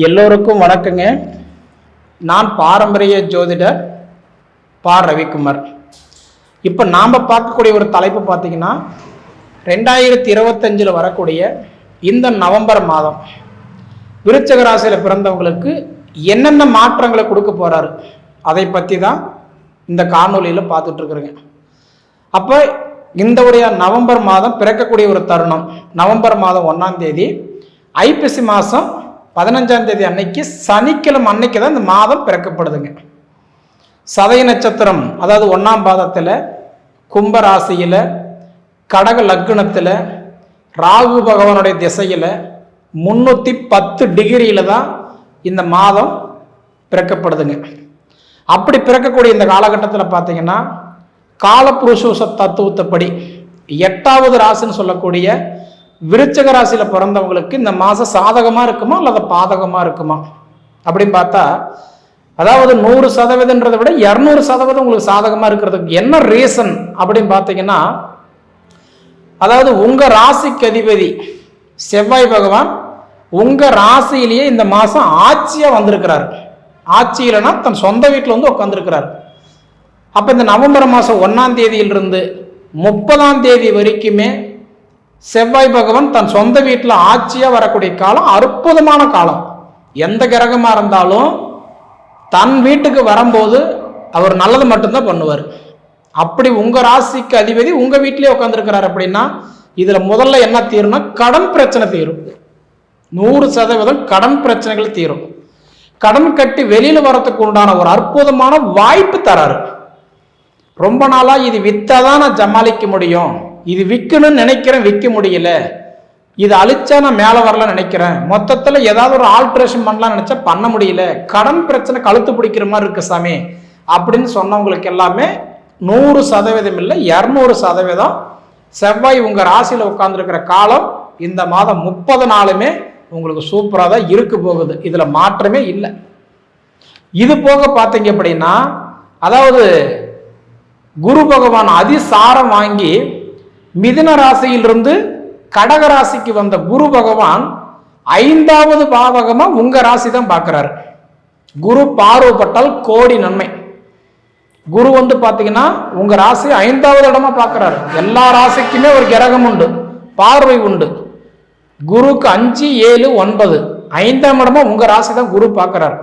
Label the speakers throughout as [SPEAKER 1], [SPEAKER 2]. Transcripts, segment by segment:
[SPEAKER 1] எல்லோருக்கும் வணக்கங்க. நான் பாரம்பரிய ஜோதிடர் ரவிக்குமார். இப்போ நாம் பார்க்கக்கூடிய ஒரு தலைப்பு பார்த்தீங்கன்னா 2025 வரக்கூடிய இந்த நவம்பர் மாதம் விருச்சிக ராசியில் பிறந்தவங்களுக்கு என்னென்ன மாற்றங்களை கொடுக்க போகிறாரு அதை பற்றி தான் இந்த காணொலியில் பார்த்துட்டு இருக்கிறேங்க. அப்போ இந்த நவம்பர் மாதம் பிறக்கக்கூடிய ஒரு தருணம் நவம்பர் மாதம் 1ஆம் தேதி ஐப்பசி மாதம் 15ஆம் தேதி அன்னைக்கு சனிக்கிழமை அன்னைக்கு தான் இந்த மாதம் பிறக்கப்படுதுங்க. சதய நட்சத்திரம் அதாவது 1ஆம் பாதத்தில் கும்பராசியில் கடக லக்னத்தில் ராகு பகவானுடைய திசையில் 310 டிகிரியில் தான் இந்த மாதம் பிறக்கப்படுதுங்க. அப்படி பிறக்கக்கூடிய இந்த காலகட்டத்தில் பார்த்தீங்கன்னா காலபுருஷ தத்துவத்தைப்படி 8வது ராசின்னு சொல்லக்கூடிய விருச்சிக ராசியில் பிறந்தவங்களுக்கு இந்த மாதம் சாதகமாக இருக்குமா அல்லது பாதகமாக இருக்குமா அப்படின்னு பார்த்தா, அதாவது 100%ன்றதை விட 200% உங்களுக்கு சாதகமாக இருக்கிறதுக்கு என்ன ரீசன் அப்படின்னு பார்த்தீங்கன்னா, அதாவது உங்கள் ராசிக்கு அதிபதி செவ்வாய் பகவான் உங்கள் ராசியிலேயே இந்த மாதம் ஆட்சியாக வந்திருக்கிறார். ஆட்சி இல்லைன்னா தன் சொந்த வீட்டில் வந்து உட்காந்துருக்கிறார். அப்போ இந்த நவம்பர் மாதம் 1ஆம் தேதியிலிருந்து 30ஆம் தேதி வரைக்குமே செவ்வாய் பகவான் தன் சொந்த வீட்டில் ஆட்சியாக வரக்கூடிய காலம் அற்புதமான காலம். எந்த கிரகமாக இருந்தாலும் தன் வீட்டுக்கு வரும்போது அவர் நல்லது மட்டும்தான் பண்ணுவார். அப்படி உங்கள் ராசிக்கு அதிபதி உங்கள் வீட்டிலே உட்காந்துருக்கிறார் அப்படின்னா இதில் முதல்ல என்ன தீரும்னா கடன் பிரச்சனை தீரும். 100% கடன் பிரச்சனைகள் தீரும். கடன் கட்டி வெளியில் வரத்துக்கு உண்டான ஒரு அற்புதமான வாய்ப்பு தராரு. ரொம்ப நாளாக இது வித்தாதான் நான் சமாளிக்க முடியும், இது விற்கணும்னு நினைக்கிறேன் விற்க முடியல, இது அழிச்சா நான் மேலே வரலாம்னு நினைக்கிறேன், மொத்தத்தில் ஏதாவது ஒரு ஆல்ட்ரேஷன் பண்ணலாம்னு நினச்சா பண்ண முடியல, கடன் பிரச்சனை கழுத்து பிடிக்கிற மாதிரி இருக்கு சாமி அப்படின்னு சொன்னவங்களுக்கு எல்லாமே 100% இல்லை 200% செவ்வாய் உங்கள் ராசியில் உட்கார்ந்துருக்கிற காலம் இந்த மாதம் 30 நாளுமே உங்களுக்கு சூப்பராக தான் இருக்க போகுது. இதில் மாற்றமே இல்லை. இது போக பார்த்தீங்க அப்படின்னா, அதாவது குரு பகவான் அதிசாரம் வாங்கி மிதுன ராசியிலிருந்து கடக ராசிக்கு வந்த குரு பகவான் 5வது பாவகமா உங்க ராசி தான் பார்க்கிறாரு. குரு பார்வைப்பட்டால் கோடி நன்மை. குரு வந்து பாத்தீங்கன்னா உங்க ராசி 5வது இடமா பார்க்கிறாரு. எல்லா ராசிக்குமே ஒரு கிரகம் உண்டு, பார்வை உண்டு. குருக்கு 5, 7, 9 5ஆம் இடமா உங்க ராசி தான் குரு பார்க்கிறாரு.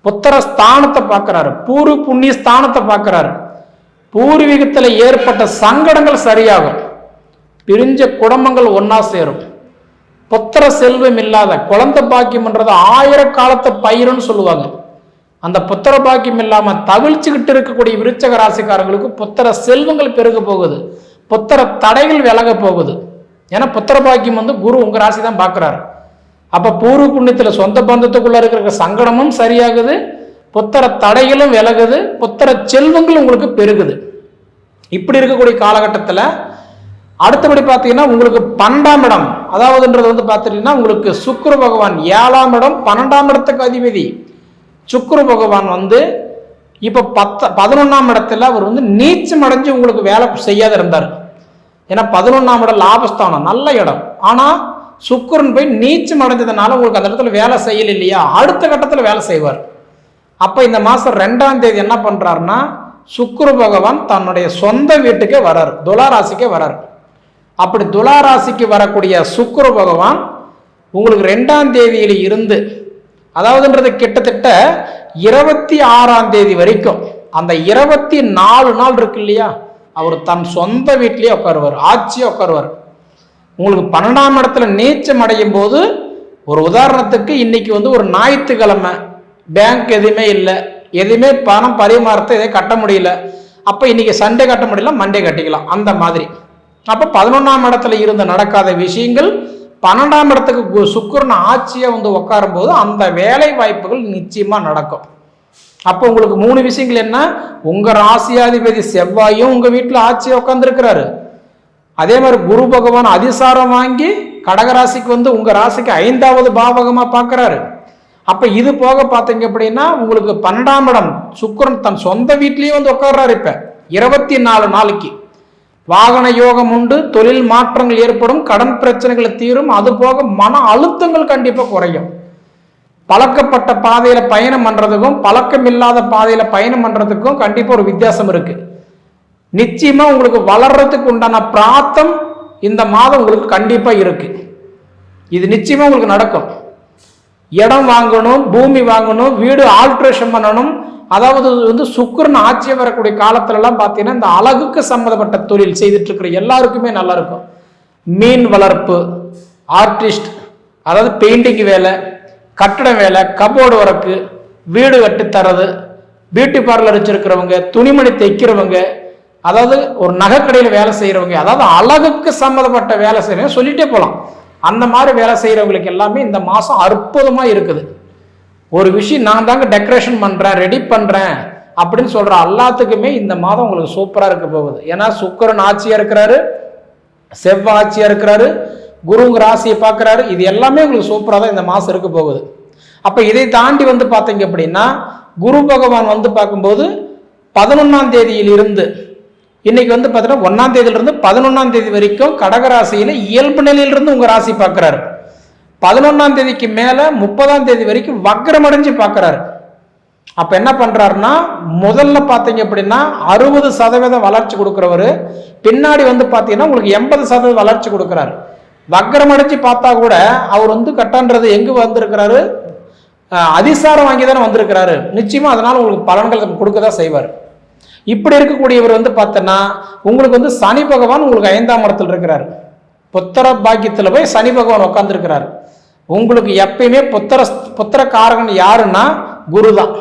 [SPEAKER 1] புத்திர ஸ்தானத்தை பார்க்கிறாரு, பூர்வ புண்ணிய ஸ்தானத்தை பார்க்கிறாரு. பூர்வீகத்தில் ஏற்பட்ட சங்கடங்கள் சரியாகும், பிரிஞ்ச குடும்பங்கள் ஒன்னா சேரும். புத்திர செல்வம் இல்லாத குழந்தை பாக்கியம்ன்றது 1000 காலத்தை பயிருன்னு சொல்லுவாங்க. அந்த புத்திர பாக்கியம் இல்லாம தவிழ்ச்சிக்கிட்டு இருக்கக்கூடிய விருச்சிக ராசிக்காரங்களுக்கு புத்திர செல்வங்கள் பெருக போகுது, புத்திர தடைகள் விலக போகுது. ஏன்னா புத்திர பாக்கியம் வந்து குரு உங்க ராசி தான் பார்க்கிறாரு. அப்ப பூர்வ புண்ணியத்துல சொந்த பந்தத்துக்குள்ள இருக்கிற சங்கடமும் சரியாகுது, புத்திர தடைகளும் விலகுது, புத்திர செல்வங்கள் உங்களுக்கு பெருகுது. இப்படி இருக்கக்கூடிய காலகட்டத்தில் அடுத்தபடி பார்த்தீங்கன்னா உங்களுக்கு 12ஆம் இடம், அதாவதுன்றது வந்து பார்த்துட்டீங்கன்னா உங்களுக்கு சுக்கிர பகவான் 7ஆம் இடம் 12ஆம் இடத்துக்கு அதிபதி சுக்கிர பகவான் வந்து இப்போ 11ஆம் இடத்துல அவர் வந்து நீச்சம் அடைஞ்சு உங்களுக்கு வேலை செய்யாத இருந்தார். ஏன்னா 11ஆம் இடம் லாபஸ்தானம், நல்ல இடம். ஆனால் சுக்கிரன் போய் நீச்சம் அடைஞ்சதுனால உங்களுக்கு அந்த இடத்துல வேலை செய்யல இல்லையா, அடுத்த கட்டத்தில் வேலை செய்வார். அப்போ இந்த மாதம் 2ஆம் தேதி என்ன பண்ணுறாருன்னா சுக்கிர பகவான் தன்னுடைய சொந்த வீட்டுக்கே வராரு, துளாராசிக்கே வராரு. அப்படி துளாராசிக்கு வரக்கூடிய சுக்கிர பகவான் உங்களுக்கு 2ஆம் தேதியில இருந்து, அதாவதுன்றது கிட்டத்தட்ட 26ஆம் தேதி வரைக்கும் அந்த 24 நாள் இருக்கு இல்லையா, அவர் தன் சொந்த வீட்டிலேயே உட்காருவார், ஆட்சியே உட்காருவார். உங்களுக்கு 12ஆம் இடத்துல நீச்சம் அடையும் போது, ஒரு உதாரணத்துக்கு இன்னைக்கு வந்து ஒரு ஞாயிற்றுக்கிழமை பேங்க் எதுவுமே இல்லை, எதுவுமே பணம் பரிமாறத்தை எதையும் கட்ட முடியல, அப்போ இன்னைக்கு சண்டே கட்ட முடியல மண்டே கட்டிக்கலாம் அந்த மாதிரி. அப்போ 11ஆம் இடத்துல இருந்த நடக்காத விஷயங்கள் 12ஆம் இடத்துக்கு சுக்கிரன் ஆட்சியை வந்து உட்காரும் போது அந்த வேலை வாய்ப்புகள் நிச்சயமா நடக்கும். அப்போ உங்களுக்கு 3 விஷயங்கள் என்ன, உங்க ராசியாதிபதி செவ்வாயும் உங்க வீட்டில் ஆட்சியை உட்கார்ந்துருக்கிறாரு. அதே மாதிரி குரு பகவான் அதிசாரம் வாங்கி கடகராசிக்கு வந்து உங்க ராசிக்கு 5வது பாவகமா பார்க்கிறாரு. அப்ப இது போக பார்த்தீங்க அப்படின்னா உங்களுக்கு 12ஆம் இடம் சுக்கிரன் தன் சொந்த வீட்லயே வந்து உட்கார்றாரு. இப்ப 24 நாளைக்கு வாகன யோகம் உண்டு, தொழில் மாற்றங்கள் ஏற்படும், கடன் பிரச்சனைகள் தீரும், அது போக மன அழுத்தங்கள் கண்டிப்பா குறையும். பழக்கப்பட்ட பாதையில பயணம் பண்றதுக்கும் பழக்கம் இல்லாத பாதையில பயணம் பண்றதுக்கும் கண்டிப்பா ஒரு வித்தியாசம் இருக்கு. நிச்சயமா உங்களுக்கு வளர்றதுக்கு உண்டான பிராத்தம் இந்த மாதம் உங்களுக்கு கண்டிப்பா இருக்கு. இது நிச்சயமா உங்களுக்கு நடக்கும். இடம் வாங்கணும், பூமி வாங்கணும், வீடு ஆல்ட்ரேஷன் பண்ணணும். அதாவது சுக்கிரன் ஆட்சி வரக்கூடிய காலத்துல எல்லாம் பார்த்தீங்கன்னா இந்த அழகுக்கு சம்மந்தப்பட்ட தொழில் செய்துட்டு இருக்கிற எல்லாருக்குமே நல்லா இருக்கும். மீன் வளர்ப்பு, ஆர்டிஸ்ட், அதாவது பெயிண்டிங் வேலை, கட்டட வேலை, கபோர்டு ஒர்க்கு, வீடு கட்டி தரது, பியூட்டி பார்லர் வச்சிருக்கிறவங்க, துணிமணி தைக்கிறவங்க, அதாவது ஒரு நகைக்கடையில் வேலை செய்யறவங்க, அதாவது அழகுக்கு சம்மந்தப்பட்ட வேலை செய்யறவங்க சொல்லிட்டே போகலாம். அந்த மாதிரி வேலை செய்யறவங்களுக்கு எல்லாமே இந்த மாசம் அற்புதமா இருக்குது. ஒரு விஷயம் நான் தாங்க டெக்கரேஷன் பண்றேன், ரெடி பண்றேன் அப்படின்னு சொல்ற எல்லாத்துக்குமே இந்த மாதம் உங்களுக்கு சூப்பரா இருக்க போகுது. ஏன்னா சுக்கிரன் ஆட்சியா இருக்கிறாரு, செவ்வாய் ஆட்சியா இருக்கிறாரு, குருங்க ராசியை பார்க்கிறாரு. இது எல்லாமே உங்களுக்கு சூப்பரா தான் இந்த மாசம் இருக்க போகுது. அப்ப இதை தாண்டி பார்த்தீங்க அப்படின்னா குரு பகவான் பார்க்கும்போது 11ஆம் தேதியில் இருந்து இன்னைக்கு பார்த்தீங்கன்னா 1ஆம் தேதியிலிருந்து 11ஆம் தேதி வரைக்கும் கடகராசியில இயல்பு நிலையிலிருந்து உங்க ராசி பார்க்கிறாரு. 11ஆம் தேதிக்கு மேல 30ஆம் தேதி வரைக்கும் வக்ரம் அடைஞ்சு பார்க்கிறாரு. அப்ப என்ன பண்றாருன்னா முதல்ல பாத்தீங்க அப்படின்னா 60% வளர்ச்சி கொடுக்கிறவரு பின்னாடி பாத்தீங்கன்னா உங்களுக்கு 80% வளர்ச்சி கொடுக்கிறாரு. வக்ரம் அடைஞ்சு பார்த்தா கூட அவர் கட்டன்றது எங்க வந்திருக்கிறாரு, அதிசாரம் வாங்கி தானே வந்திருக்கிறாரு. நிச்சயமா அதனால உங்களுக்கு பலன்கள் கொடுக்கதான் செய்வார். இப்படி இருக்கக்கூடியவர் பார்த்தோன்னா உங்களுக்கு சனி பகவான் உங்களுக்கு 5ஆம் இடத்துல இருக்கிறார். புத்திர பாக்கியத்துல போய் சனி பகவான் உட்கார்ந்துருக்கிறார். உங்களுக்கு எப்பயுமே புத்திர காரகன் யாருன்னா குரு தான்.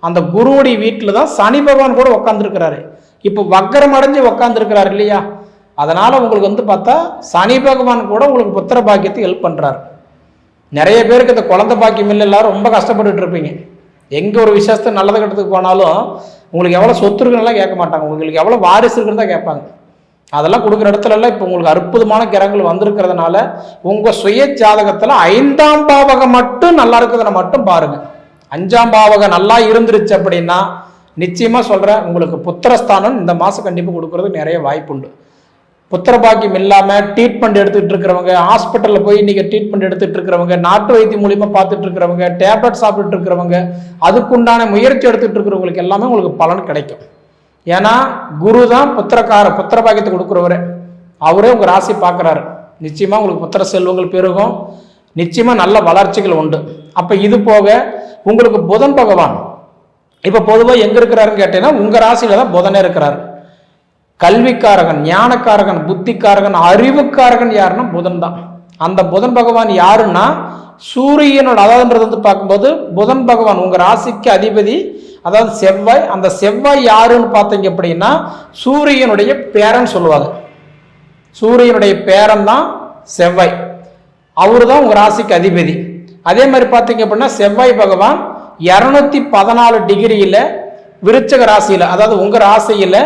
[SPEAKER 1] அந்த குருவுடைய வீட்டில் தான் சனி பகவான் கூட உட்காந்துருக்கிறாரு. இப்போ வக்கரம் அடைஞ்சு உட்காந்துருக்கிறாரு இல்லையா, அதனால உங்களுக்கு பார்த்தா சனி பகவான் கூட உங்களுக்கு புத்திர பாக்கியத்தை ஹெல்ப் பண்றாரு. நிறைய பேருக்கு இந்த குழந்தை பாக்கியம் இல்லை, எல்லாரும் ரொம்ப கஷ்டப்பட்டுட்டு இருப்பீங்க. எங்க ஒரு விசேஷத்தை நல்லது கட்டத்துக்கு போனாலும் உங்களுக்கு எவ்வளவு சொத்து இருக்குன்னு கேட்க மாட்டாங்க, உங்களுக்கு எவ்வளவு வாரிசு இருக்குன்னு தான் கேட்பாங்க. அதெல்லாம் கொடுக்குற இடத்துல எல்லாம் இப்போ உங்களுக்கு அற்புதமான கிரகங்கள் வந்திருக்கிறதுனால உங்க சுய ஜாதகத்துல 5ஆம் பாவகம் மட்டும் நல்லா இருக்குதுன்னு மட்டும் பாருங்க. 5ஆம் பாவகம் நல்லா இருந்துருச்சு அப்படின்னா நிச்சயமா சொல்றேன் உங்களுக்கு புத்திரஸ்தானம் இந்த மாசம் கண்டிப்பா கொடுக்கறதுக்கு நிறைய வாய்ப்பு உண்டு. புத்திர பாக்கியம் இல்லாம ட்ரீட்மெண்ட் எடுத்துட்டு இருக்கிறவங்க, ஹாஸ்பிட்டல்ல போய் இன்னைக்கு ட்ரீட்மெண்ட் எடுத்துட்டு இருக்கிறவங்க, நாட்டு வைத்தியம் மூலியமா பார்த்துட்டு இருக்கிறவங்க, டேப்லெட் சாப்பிட்டுட்டு இருக்கிறவங்க, அதுக்குண்டான முயற்சி எடுத்துட்டு இருக்கிறவங்களுக்கு எல்லாமே உங்களுக்கு பலன் கிடைக்கும். ஏன்னா குரு தான் புத்திர பாக்கியத்தை கொடுக்குறவரு, அவரே உங்க ராசி பார்க்குறாரு. நிச்சயமா உங்களுக்கு புத்திர செல்வங்கள் பெருகும், நிச்சயமா நல்ல வளர்ச்சிகள் உண்டு. அப்ப இது போக உங்களுக்கு புதன் பகவான் இப்ப பொதுவாக எங்க இருக்கிறாருன்னு கேட்டீங்கன்னா உங்க ராசியில தான் புதனே இருக்கிறாரு. கல்விக்காரகன், ஞானக்காரகன், புத்திக்காரகன், அறிவுக்காரகன் யாருன்னா புதன் தான். அந்த புதன் பகவான் யாருன்னா சூரியனோட, அதாவதுன்றது பார்க்கும்போது புதன் பகவான் உங்க ராசிக்கு அதிபதி, அதாவது செவ்வாய். அந்த செவ்வாய் யாருன்னு பார்த்தீங்க அப்படின்னா சூரியனுடைய பேரன் சொல்லுவாங்க. சூரியனுடைய பேரன் தான் செவ்வாய், அவரு தான் உங்க ராசிக்கு அதிபதி. அதே மாதிரி பார்த்தீங்க அப்படின்னா செவ்வாய் பகவான் 214 டிகிரியில விருச்சக ராசியில, அதாவது உங்க ராசியில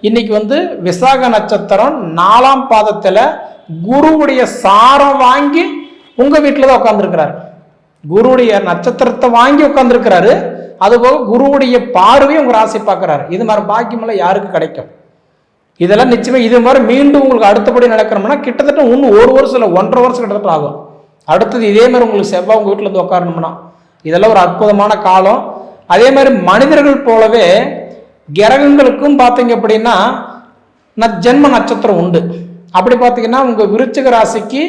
[SPEAKER 1] இன்னைக்கு விசாக நட்சத்திரம் 4ஆம் பாதத்துல குருவுடைய சாரம் வாங்கி உங்க வீட்டுல தான் உட்கார்ந்துருக்கிறாரு. குருவுடைய நட்சத்திரத்தை வாங்கி உட்கார்ந்துருக்கிறாரு. அதுபோக குருவுடைய பார்வையும் உங்க ராசி பார்க்கிறாரு. இது மாதிரி பாக்கியமெல்லாம் யாருக்கு கிடைக்கும்? இதெல்லாம் நிச்சயமா இது மாதிரி மீண்டும் உங்களுக்கு அடுத்தபடி நடக்கணும்னா கிட்டத்தட்ட இன்னும் 1 வருஷம் இல்லை 1.5 வருஷம் கிட்டத்தட்ட ஆகும். அடுத்தது இதே மாதிரி உங்களுக்கு செவ்வாய் உங்க வீட்டுல இருந்து உட்காரணும்னா இதெல்லாம் ஒரு அற்புதமான காலம். அதே மாதிரி மனிதர்கள் போலவே கிரகங்களுக்கும் பார்த்தீங்க அப்படின்னா ஜென்ம நட்சத்திரம் உண்டு. அப்படி பார்த்தீங்கன்னா உங்க விருச்சிக ராசிக்கு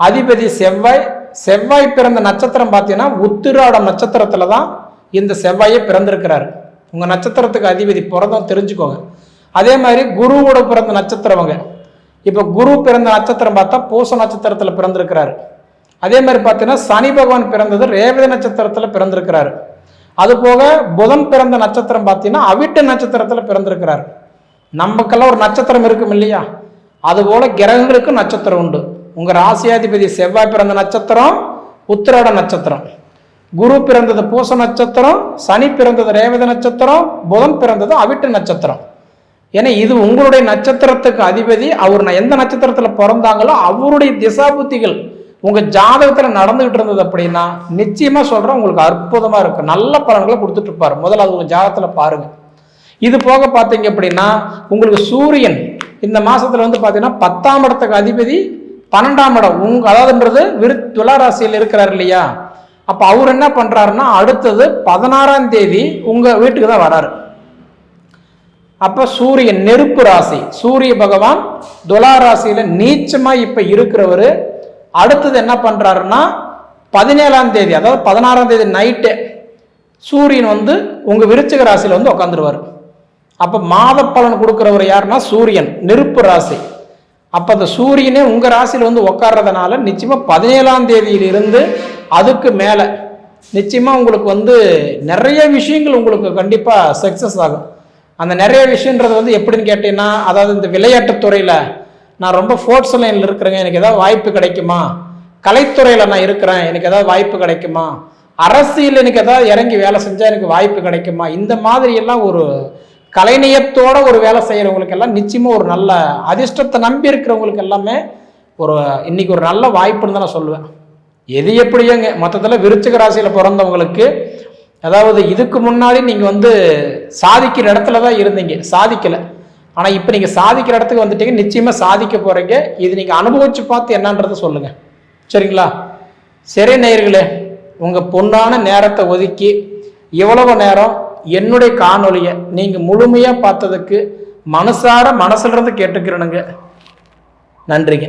[SPEAKER 1] அதிபதி செவ்வாய். செவ்வாய் பிறந்த நட்சத்திரம் பார்த்தீங்கன்னா உத்திராடம் நட்சத்திரத்துல தான் இந்த செவ்வாயை பிறந்திருக்கிறாரு. உங்க நட்சத்திரத்துக்கு அதிபதி பிறந்தோம் தெரிஞ்சுக்கோங்க. அதே மாதிரி குருவோட பிறந்த நட்சத்திரவங்க, இப்ப குரு பிறந்த நட்சத்திரம் பார்த்தா பூச நட்சத்திரத்துல பிறந்திருக்கிறாரு. அதே மாதிரி பார்த்தீங்கன்னா சனி பகவான் பிறந்தது ரேவதி நட்சத்திரத்துல பிறந்திருக்கிறாரு. அது போக புதன் பிறந்த நட்சத்திரம் பார்த்தீங்கன்னா அவிட்ட நட்சத்திரத்துல பிறந்திருக்கிறாரு. நமக்கெல்லாம் ஒரு நட்சத்திரம் இருக்கும் இல்லையா, அது போல கிரகங்களுக்கும் நட்சத்திரம் உண்டு. உங்க ராசியாதிபதி செவ்வாய் பிறந்த நட்சத்திரம் உத்திராட நட்சத்திரம், குரு பிறந்தது பூச நட்சத்திரம், சனி பிறந்தது ரேவதி நட்சத்திரம், புதன் பிறந்தது அவிட்ட நட்சத்திரம். ஏன்னா இது உங்களுடைய நட்சத்திரத்துக்கு அதிபதி. அவர் எந்த நட்சத்திரத்துல பிறந்தாங்களோ அவருடைய திசா புத்திகள் உங்க ஜாதகத்துல நடந்துகிட்டு இருந்தது அப்படின்னா நிச்சயமா சொல்றேன் உங்களுக்கு அற்புதமா இருக்கு, நல்ல பலன்களை கொடுத்துட்டு இருப்பாரு. முதல்ல அது உங்க ஜாதகத்துல பாருங்க. இது போக பார்த்தீங்க அப்படின்னா உங்களுக்கு சூரியன் இந்த மாசத்துல பாத்தீங்கன்னா 10ஆம் இடத்துக்கு அதிபதி 12ஆம் இடம் உங்க, அதாவதுன்றது துலா ராசியில் இருக்கிறார் இல்லையா, அப்போ அவர் என்ன பண்ணுறாருன்னா அடுத்தது 16ஆம் தேதி உங்கள் வீட்டுக்கு தான் வராரு. அப்போ சூரியன் நெருப்பு ராசி, சூரிய பகவான் துலா ராசியில் நீச்சமாக இப்போ இருக்கிறவர் அடுத்தது என்ன பண்ணுறாருன்னா 17ஆம் தேதி, அதாவது 16ஆம் தேதி நைட்டு சூரியன் வந்து உங்கள் விருச்சிக ராசியில் வந்து உட்காந்துருவார். அப்போ மாத பலன் கொடுக்குறவர் யாருன்னா சூரியன், நெருப்பு ராசி. அப்போ அந்த சூரியனே உங்கள் ராசியில் வந்து உட்கார்றதுனால நிச்சயமாக 17ஆம் தேதியிலிருந்து அதுக்கு மேலே நிச்சயமாக உங்களுக்கு வந்து நிறைய விஷயங்கள் உங்களுக்கு கண்டிப்பாக சக்ஸஸ் ஆகும். அந்த நிறைய விஷயன்றது வந்து எப்படின்னு கேட்டீங்கன்னா, அதாவது இந்த விளையாட்டுத்துறையில் நான் ரொம்ப ஸ்போர்ட்ஸ் லைனில் இருக்கிறேங்க, எனக்கு ஏதாவது வாய்ப்பு கிடைக்குமா, கலைத்துறையில் நான் இருக்கிறேன் எனக்கு ஏதாவது வாய்ப்பு கிடைக்குமா, அரசியல் எனக்கு ஏதாவது இறங்கி வேலை செஞ்சால் எனக்கு வாய்ப்பு கிடைக்குமா, இந்த மாதிரி எல்லாம் ஒரு கலைநயத்தோட ஒரு வேலை செய்கிறவங்களுக்கு எல்லாம் நிச்சயமாக ஒரு நல்ல அதிர்ஷ்டத்தை நம்பி இருக்கிறவங்களுக்கு எல்லாமே ஒரு இன்னைக்கு ஒரு நல்ல வாய்ப்புன்னு தான் நான் சொல்லுவேன். எது எப்படியோங்க மொத்தத்தில் விருச்சிக ராசியில் பிறந்தவங்களுக்கு, அதாவது இதுக்கு முன்னாடி நீங்கள் வந்து சாதிக்கிற இடத்துல தான் இருந்தீங்க, சாதிக்கலை. ஆனால் இப்போ நீங்கள் சாதிக்கிற இடத்துக்கு வந்துட்டீங்க, நிச்சயமாக சாதிக்க போகிறீங்க. இது நீங்கள் அனுபவித்து பார்த்து என்னன்றதை சொல்லுங்கள், சரிங்களா? சரி நேயர்களே, உங்கள் பொன்னான நேரத்தை ஒதுக்கி எவ்வளவு நேரம் என்னுடைய காணொலியை நீங்கள் முழுமையாக பார்த்ததுக்கு மனசார மனசுலேருந்து கேட்டுக்கிறேனுங்க. நன்றிங்க.